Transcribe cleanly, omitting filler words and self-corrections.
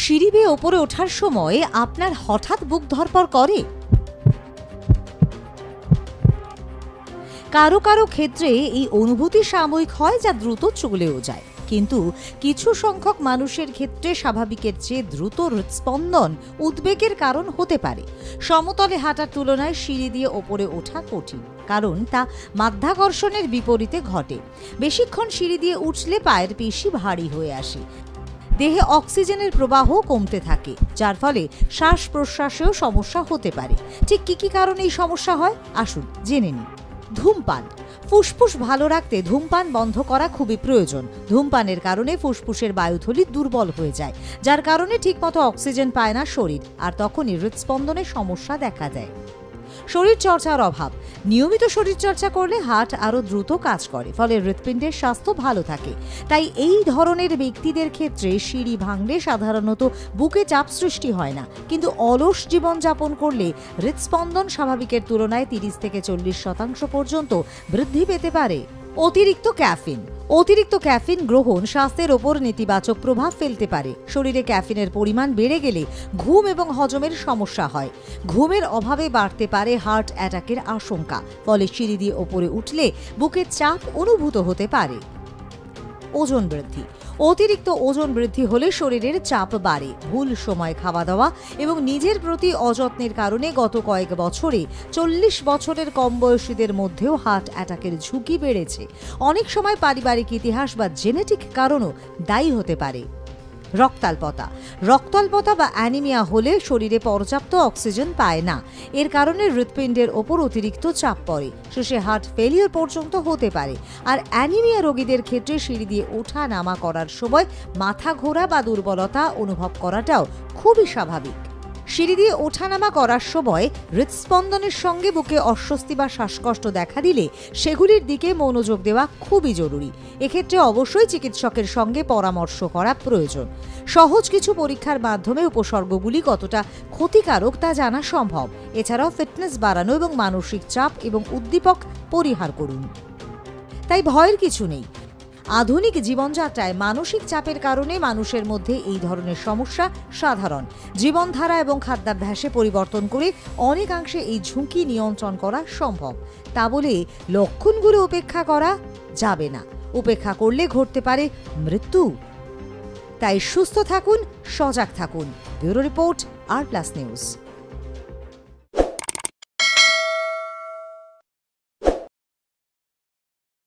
সিঁড়ি বেয়ে ওপরে ওঠার সময় আপনার হঠাৎ বুক ধড়ফড় করে? কারো কারো ক্ষেত্রে এই অনুভূতি সাময়িক হয়, যা দ্রুত চলেও যায়। কিন্তু কিছু সংখ্যক মানুষের ক্ষেত্রে স্বাভাবিকের চেয়ে দ্রুত হৃদস্পন্দন উদ্বেগের কারণ হতে পারে। সমতলে হাঁটার তুলনায় সিঁড়ি দিয়ে ওপরে ওঠা কঠিন, কারণ তা মাধ্যাকর্ষণের বিপরীতে ঘটে। বেশিক্ষণ সিঁড়ি দিয়ে উঠলে পায়ের পেশি ভারী হয়ে আসে, দেহে অক্সিজেনের প্রবাহ কমতে থাকে, যার ফলে শ্বাস প্রশ্বাসেও সমস্যা হতে পারে। ঠিক কি কারণে এই সমস্যা হয়, আসুন জেনে নিই। ধূমপান। ফুসফুস ভালো রাখতে ধূমপান বন্ধ করা খুবই প্রয়োজন। ধূমপানের কারণে ফুসফুসের বায়ুথলি দুর্বল হয়ে যায়, যার কারণে ঠিকমতো অক্সিজেন পায় না শরীর, আর তখনই হৃদস্পন্দনের সমস্যা দেখা দেয়। শরীর চর্চার অভাব। নিয়মিত শরীর চর্চা করলে হার্ট আরও দ্রুত কাজ করে, ফলে হৃৎপিণ্ডের স্বাস্থ্য ভালো থাকে। তাই এই ধরনের ব্যক্তিদের ক্ষেত্রে সিঁড়ি ভাঙলে সাধারণত বুকে চাপ সৃষ্টি হয় না, কিন্তু অলস জীবনযাপন করলে হৃৎস্পন্দন স্বাভাবিকের তুলনায় 30 থেকে 40% পর্যন্ত বৃদ্ধি পেতে পারে। অতিরিক্ত ক্যাফিন। অতিরিক্ত ক্যাফিন গ্রহণ স্বাস্থ্যের ওপর নেতিবাচক প্রভাব ফেলতে পারে। শরীরে ক্যাফিনের পরিমাণ বেড়ে গেলে ঘুম এবং হজমের সমস্যা হয়। ঘুমের অভাবে বাড়তে পারে হার্ট অ্যাটাকের আশঙ্কা, ফলে সিঁড়ি দিয়ে ওপরে উঠলে বুকের চাপ অনুভূত হতে পারে। ওজন বৃদ্ধি। অতিরিক্ত ওজন বৃদ্ধি হলে শরীরের চাপ বাড়ে। ভুল সময় খাওয়া দাওয়া এবং নিজের প্রতি অযত্নের কারণে গত কয়েক বছরে 40 বছরের কম বয়সীদের মধ্যেও হার্ট অ্যাটাকের ঝুঁকি বেড়েছে। অনেক সময় পারিবারিক ইতিহাস বা জেনেটিক কারণও দায়ী হতে পারে। রক্তাল্পতা। রক্তাল্পতা বা অ্যানিমিয়া হলে শরীরে পর্যাপ্ত অক্সিজেন পায় না। এর কারণে হৃৎপিণ্ডের ওপর অতিরিক্ত চাপ পড়ে, শেষে হার্ট ফেলিওর পর্যন্ত হতে পারে। আর অ্যানিমিয়া রোগীদের ক্ষেত্রে সিঁড়ি দিয়ে ওঠা নামা করার সময় মাথা ঘোরা বা দুর্বলতা অনুভব করাটাও খুবই স্বাভাবিক। সিঁড়ি দিয়ে ওঠানামা করার সময় হৃদস্পন্দনের সঙ্গে বুকে অস্বস্তি বা শ্বাসকষ্ট দেখা দিলে সেগুলির দিকে মনোযোগ দেওয়া খুবই জরুরি। এক্ষেত্রে অবশ্যই চিকিৎসকের সঙ্গে পরামর্শ করা প্রয়োজন। সহজ কিছু পরীক্ষার মাধ্যমে উপসর্গগুলি কতটা ক্ষতিকারক তা জানা সম্ভব। এছাড়াও ফিটনেস বাড়ানো এবং মানসিক চাপ এবং উদ্দীপক পরিহার করুন। তাই ভয়ের কিছু নেই। আধুনিক জীবনযাত্রায় মানসিক চাপের কারণে মানুষের মধ্যে এই ধরনের সমস্যা সাধারণ। জীবনধারা এবং খাদ্যাভ্যাসে পরিবর্তন করে অনেকাংশে এই ঝুঁকি নিয়ন্ত্রণ করা সম্ভব। তা বলে লক্ষণগুলো উপেক্ষা করা যাবে না। উপেক্ষা করলে ঘটতে পারে মৃত্যু। তাই সুস্থ থাকুন, সজাগ থাকুন। ব্যুরো রিপোর্ট, আর প্লাস নিউজ।